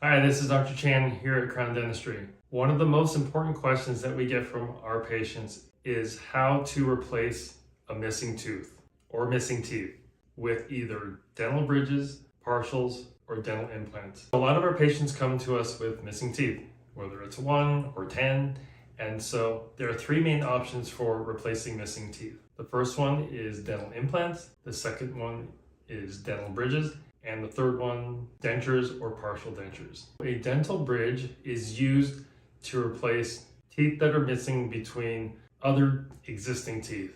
Hi, this is Dr. Chan here at Crown Dentistry. One of the most important questions that we get from our patients is how to replace a missing tooth or missing teeth with either dental bridges, partials, or dental implants. A lot of our patients come to us with missing teeth, whether it's 1 or 10, and so there are 3 main options for replacing missing teeth. The first one is dental implants, the second one is dental bridges, and the third one, dentures or partial dentures. A dental bridge is used to replace teeth that are missing between other existing teeth.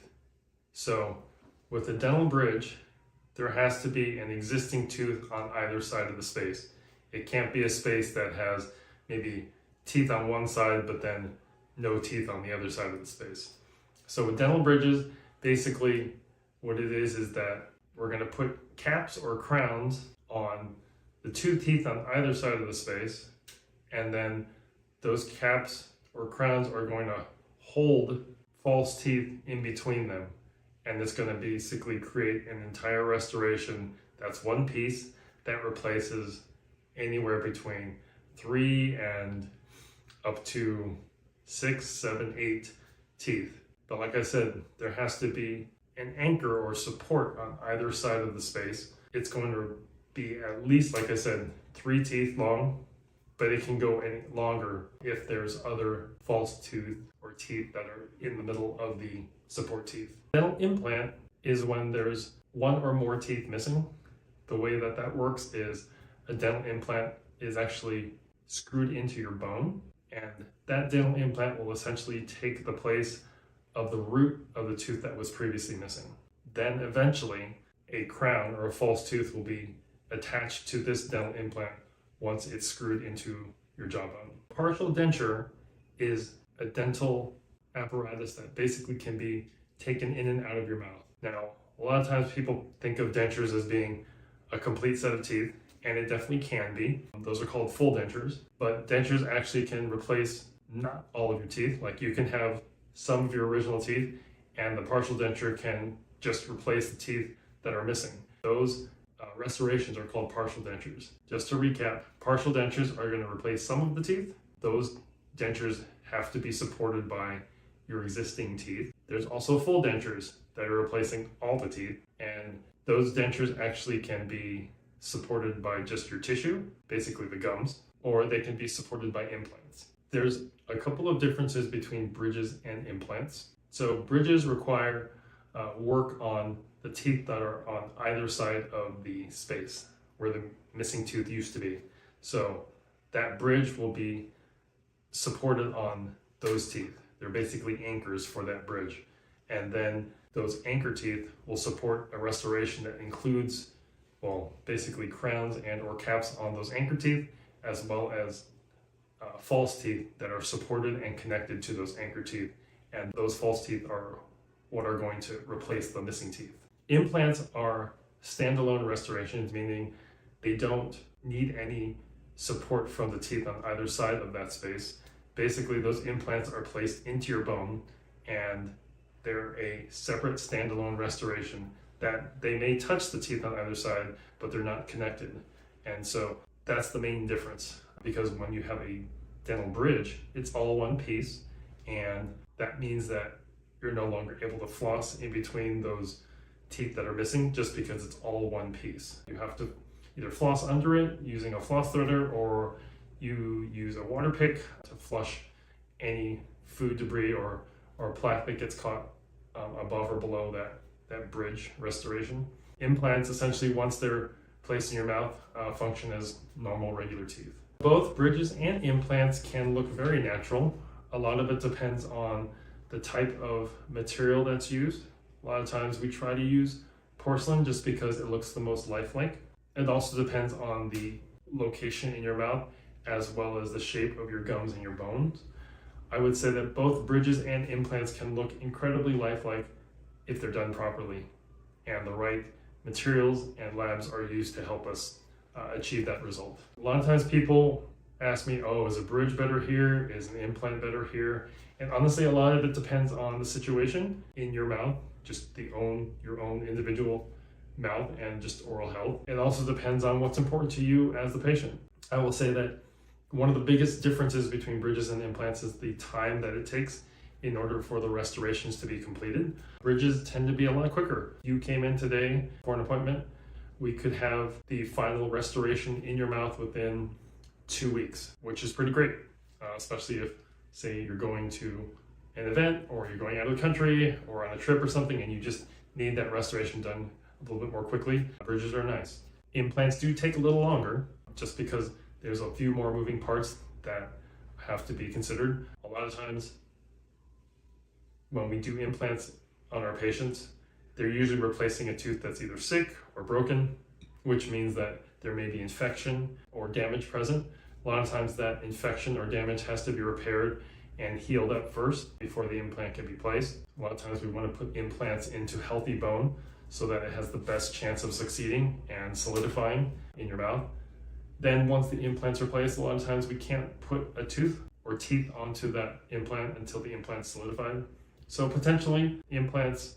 So with a dental bridge, there has to be an existing tooth on either side of the space. It can't be a space that has maybe teeth on one side, but then no teeth on the other side of the space. So with dental bridges, basically what it is that we're going to put caps or crowns on the 2 teeth on either side of the space, and then those caps or crowns are going to hold false teeth in between them, and it's going to basically create an entire restoration that's one piece that replaces anywhere between 3 and up to 6, 7, 8 teeth. But like I said, there has to be an anchor or support on either side of the space. It's going to be at least, like I said, 3 teeth long, but it can go any longer if there's other false tooth or teeth that are in the middle of the support teeth. Dental implant is when there's 1 or more teeth missing. The way that works is a dental implant is actually screwed into your bone, and that dental implant will essentially take the place of the root of the tooth that was previously missing. Then eventually a crown or a false tooth will be attached to this dental implant once it's screwed into your jawbone. Partial denture is a dental apparatus that basically can be taken in and out of your mouth. Now, a lot of times people think of dentures as being a complete set of teeth, and it definitely can be. Those are called full dentures, but dentures actually can replace not all of your teeth. Like, you can have some of your original teeth, and the partial denture can just replace the teeth that are missing. Those restorations are called partial dentures. Just to recap, partial dentures are going to replace some of the teeth. Those dentures have to be supported by your existing teeth. There's also full dentures that are replacing all the teeth, and those dentures actually can be supported by just your tissue, basically the gums, or they can be supported by implants. There's a couple of differences between bridges and implants. So bridges require work on the teeth that are on either side of the space where the missing tooth used to be. So that bridge will be supported on those teeth. They're basically anchors for that bridge. And then those anchor teeth will support a restoration that includes, well, basically crowns and or caps on those anchor teeth, as well as false teeth that are supported and connected to those anchor teeth. And those false teeth are what are going to replace the missing teeth. Implants are standalone restorations, meaning they don't need any support from the teeth on either side of that space. Basically, those implants are placed into your bone, and they're a separate standalone restoration that they may touch the teeth on either side, but they're not connected. And so that's the main difference, because when you have a dental bridge, it's all one piece, and that means that you're no longer able to floss in between those teeth that are missing just because it's all one piece. You have to either floss under it using a floss threader, or you use a water pick to flush any food debris or plaque that gets caught above or below that bridge restoration. Implants, essentially, once they're placed in your mouth, function as normal, regular teeth. Both bridges and implants can look very natural. A lot of it depends on the type of material that's used. A lot of times we try to use porcelain just because it looks the most lifelike. It also depends on the location in your mouth, as well as the shape of your gums and your bones. I would say that both bridges and implants can look incredibly lifelike if they're done properly, and the right materials and labs are used to help us achieve that result. A lot of times people ask me, oh, is a bridge better here? Is an implant better here? And honestly, a lot of it depends on the situation in your mouth, just your own individual mouth and just oral health. It also depends on what's important to you as the patient. I will say that one of the biggest differences between bridges and implants is the time that it takes in order for the restorations to be completed. Bridges tend to be a lot quicker. You came in today for an appointment, we could have the final restoration in your mouth within 2 weeks, which is pretty great, especially if, say, you're going to an event or you're going out of the country or on a trip or something and you just need that restoration done a little bit more quickly. Bridges are nice. Implants do take a little longer just because there's a few more moving parts that have to be considered. A lot of times when we do implants on our patients, they're usually replacing a tooth that's either sick or broken, which means that there may be infection or damage present. A lot of times that infection or damage has to be repaired and healed up first before the implant can be placed. A lot of times we want to put implants into healthy bone so that it has the best chance of succeeding and solidifying in your mouth. Then once the implants are placed, a lot of times we can't put a tooth or teeth onto that implant until the implant's solidified. So potentially implants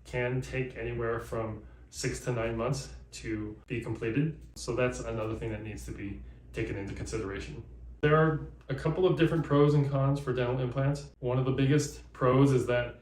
can take anywhere from 6 to 9 months to be completed. So that's another thing that needs to be taken into consideration. There are a couple of different pros and cons for dental implants. One of the biggest pros is that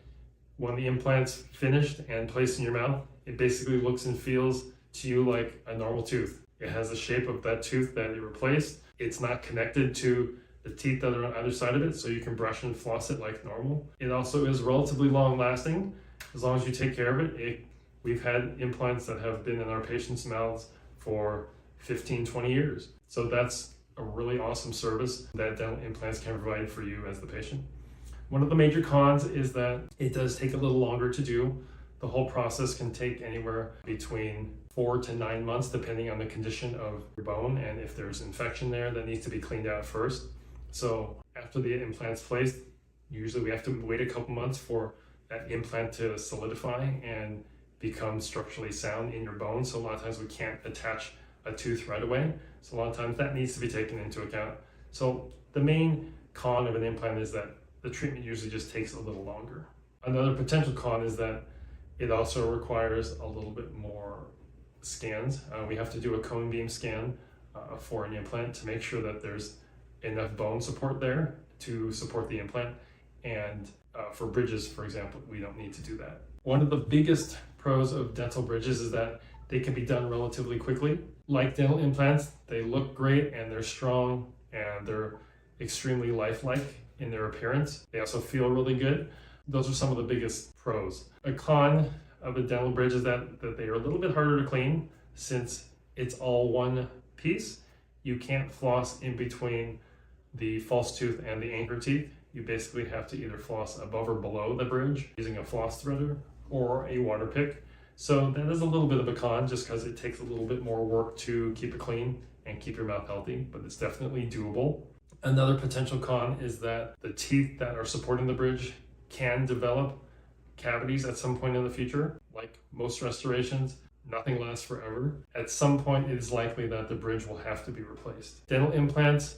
when the implant's finished and placed in your mouth, it basically looks and feels to you like a normal tooth. It has the shape of that tooth that you replaced. It's not connected to the teeth that are on either side of it, so you can brush and floss it like normal. It also is relatively long lasting as long as you take care of it. We've had implants that have been in our patients' mouths for 15, 20 years. So that's a really awesome service that dental implants can provide for you as the patient. One of the major cons is that it does take a little longer to do. The whole process can take anywhere between 4 to 9 months, depending on the condition of your bone and if there's infection there that needs to be cleaned out first. So after the implant's placed, usually we have to wait a couple months for that implant to solidify and become structurally sound in your bone. So a lot of times we can't attach a tooth right away. So a lot of times that needs to be taken into account. So the main con of an implant is that the treatment usually just takes a little longer. Another potential con is that it also requires a little bit more scans. We have to do a cone beam scan for an implant to make sure that there's enough bone support there to support the implant. And for bridges, for example, we don't need to do that. One of the biggest pros of dental bridges is that they can be done relatively quickly. Like dental implants, they look great and they're strong and they're extremely lifelike in their appearance. They also feel really good. Those are some of the biggest pros. A con of a dental bridge is that they are a little bit harder to clean since it's all one piece. You can't floss in between the false tooth and the anchor teeth. You basically have to either floss above or below the bridge using a floss threader or a water pick. So that is a little bit of a con just because it takes a little bit more work to keep it clean and keep your mouth healthy, but it's definitely doable. Another potential con is that the teeth that are supporting the bridge can develop cavities at some point in the future. Like most restorations, nothing lasts forever. At some point, it is likely that the bridge will have to be replaced. Dental implants,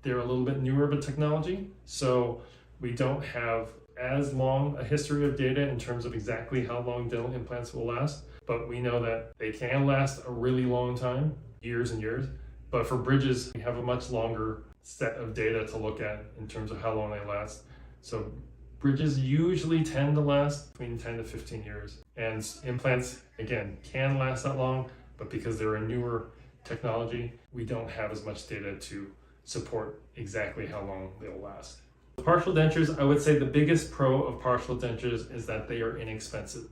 they're a little bit newer of a technology, so we don't have as long a history of data in terms of exactly how long dental implants will last, but we know that they can last a really long time, years and years. But for bridges, we have a much longer set of data to look at in terms of how long they last. So bridges usually tend to last between 10 to 15 years. And implants, again, can last that long, but because they're a newer technology, we don't have as much data to support exactly how long they'll last. Partial dentures, I would say the biggest pro of partial dentures is that they are inexpensive.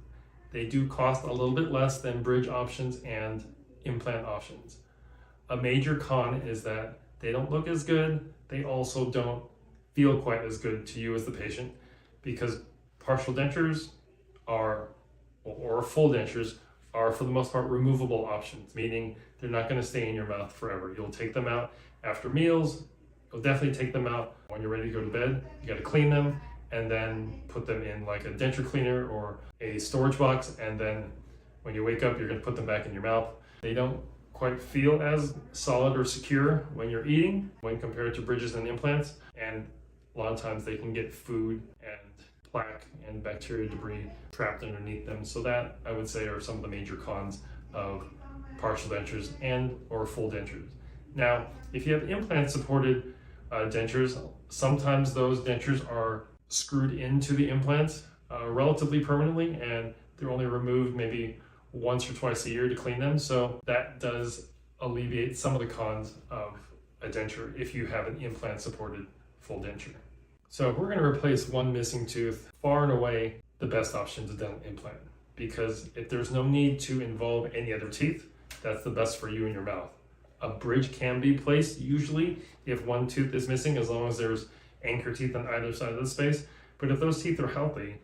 They do cost a little bit less than bridge options and implant options. A major con is that they don't look as good. They also don't feel quite as good to you as the patient because partial dentures are, or full dentures, are for the most part removable options, meaning they're not going to stay in your mouth forever. You'll take them out after meals. You'll definitely take them out when you're ready to go to bed. You got to clean them and then put them in like a denture cleaner or a storage box. And then when you wake up, you're going to put them back in your mouth. They don't quite feel as solid or secure when you're eating when compared to bridges and implants. And a lot of times they can get food and plaque and bacteria debris trapped underneath them. So that, I would say, are some of the major cons of partial dentures and or full dentures. Now, if you have implant-supported dentures, sometimes those dentures are screwed into the implants relatively permanently, and they're only removed maybe once or twice a year to clean them. So that does alleviate some of the cons of a denture if you have an implant-supported full denture. So if we're going to replace one missing tooth, far and away the best option is a dental implant, because if there's no need to involve any other teeth, that's the best for you and your mouth. A bridge can be placed usually if one tooth is missing, as long as there's anchor teeth on either side of the space. But if those teeth are healthy,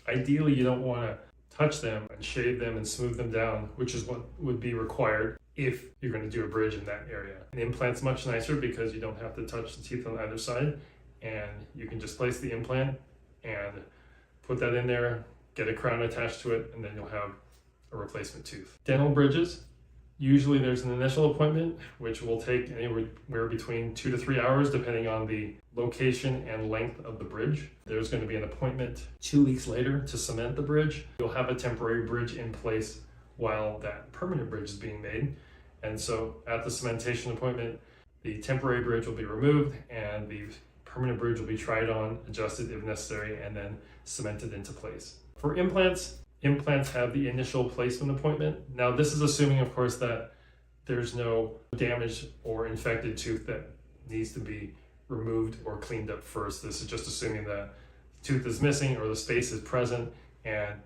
ideally you don't want to touch them and shave them and smooth them down, which is what would be required if you're going to do a bridge in that area. An implant's much nicer because you don't have to touch the teeth on either side, and you can just place the implant and put that in there, get a crown attached to it, and then you'll have a replacement tooth. Dental bridges, usually there's an initial appointment, which will take anywhere between 2 to 3 hours, depending on the location and length of the bridge. There's going to be an appointment 2 weeks later to cement the bridge. You'll have a temporary bridge in place while that permanent bridge is being made. And so at the cementation appointment, the temporary bridge will be removed and the permanent bridge will be tried on, adjusted if necessary, and then cemented into place. For implants, implants have the initial placement appointment. Now, this is assuming, of course, that there's no damaged or infected tooth that needs to be removed or cleaned up first. This is just assuming that the tooth is missing or the space is present and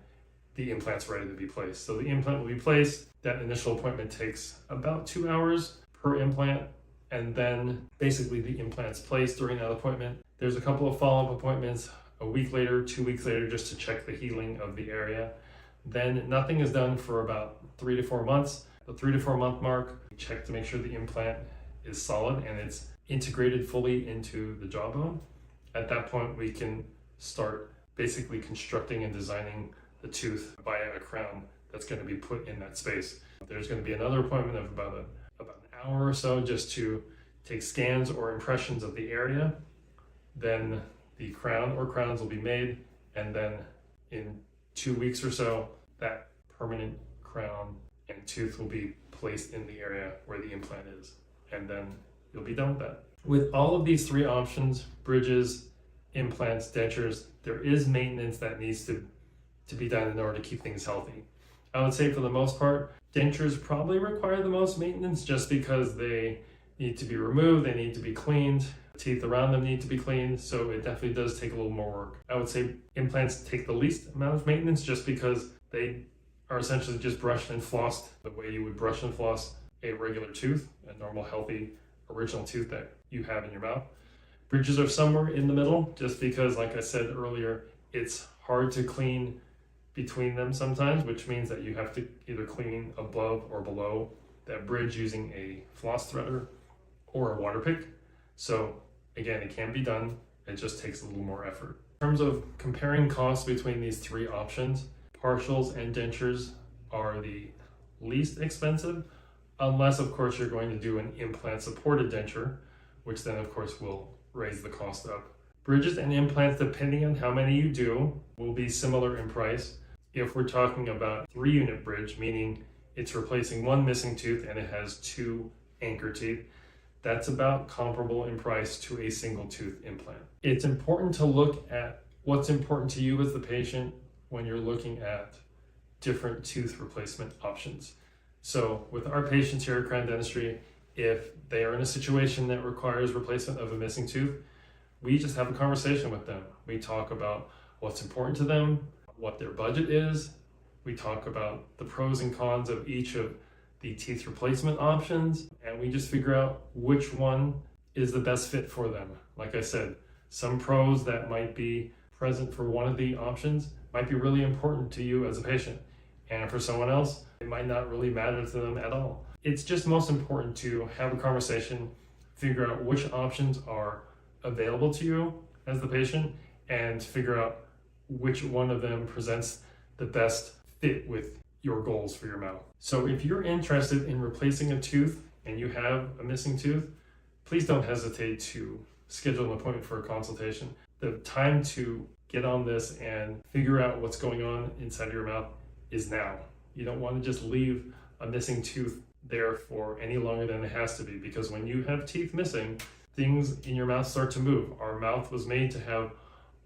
the implant's ready to be placed. So the implant will be placed. That initial appointment takes about 2 hours per implant, and then basically the implant's placed during that appointment. There's a couple of follow-up appointments a week later, 2 weeks later, just to check the healing of the area. Then nothing is done for about 3 to 4 months. The 3 to 4 month mark, we check to make sure the implant is solid and it's integrated fully into the jawbone. At that point, we can start basically constructing and designing the tooth via a crown that's going to be put in that space. There's going to be another appointment of about an hour or so just to take scans or impressions of the area. Then the crown or crowns will be made, and then in 2 weeks or so, that permanent crown and tooth will be placed in the area where the implant is, and then you'll be done with that. With all of these 3 options, bridges, implants, dentures, there is maintenance that needs to be done in order to keep things healthy. I would say for the most part, dentures probably require the most maintenance just because they need to be removed, they need to be cleaned, the teeth around them need to be cleaned, so it definitely does take a little more work. I would say implants take the least amount of maintenance just because they are essentially just brushed and flossed the way you would brush and floss a regular tooth, a normal, healthy, original tooth that you have in your mouth. Bridges are somewhere in the middle just because, like I said earlier, it's hard to clean between them sometimes, which means that you have to either clean above or below that bridge using a floss threader or a water pick. So again, it can be done, it just takes a little more effort. In terms of comparing costs between these 3 options, partials and dentures are the least expensive, unless of course you're going to do an implant supported denture, which then of course will raise the cost up. Bridges and implants, depending on how many you do, will be similar in price. If we're talking about 3-unit bridge, meaning it's replacing one missing tooth and it has 2 anchor teeth, that's about comparable in price to a single tooth implant. It's important to look at what's important to you as the patient when you're looking at different tooth replacement options. So with our patients here at Crown Dentistry, if they are in a situation that requires replacement of a missing tooth, we just have a conversation with them. We talk about what's important to them, what their budget is. We talk about the pros and cons of each of the teeth replacement options, and we just figure out which one is the best fit for them. Like I said, some pros that might be present for one of the options might be really important to you as a patient, and for someone else, it might not really matter to them at all. It's just most important to have a conversation, figure out which options are available to you as the patient, and figure out which one of them presents the best fit with your goals for your mouth. So if you're interested in replacing a tooth and you have a missing tooth, please don't hesitate to schedule an appointment for a consultation. The time to get on this and figure out what's going on inside of your mouth is now. You don't want to just leave a missing tooth there for any longer than it has to be, because when you have teeth missing, things in your mouth start to move. Our mouth was made to have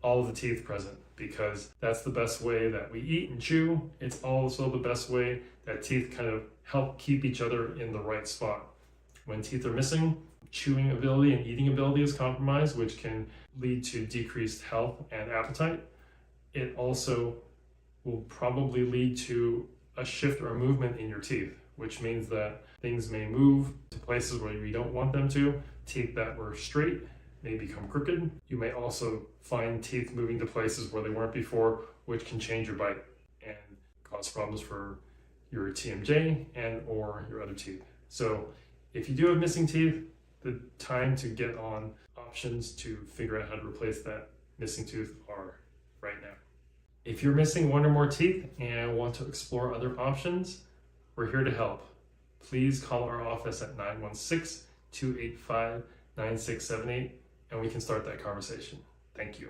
all of the teeth present because that's the best way that we eat and chew. It's also the best way that teeth kind of help keep each other in the right spot. When teeth are missing, chewing ability and eating ability is compromised, which can lead to decreased health and appetite. It also will probably lead to a shift or a movement in your teeth, which means that things may move to places where you don't want them to. Teeth that were straight may become crooked. You may also find teeth moving to places where they weren't before, which can change your bite and cause problems for your TMJ and or your other teeth. So if you do have missing teeth, the time to get on options to figure out how to replace that missing tooth are right now. If you're missing one or more teeth and want to explore other options, we're here to help. Please call our office at 916-285-9678 and we can start that conversation. Thank you.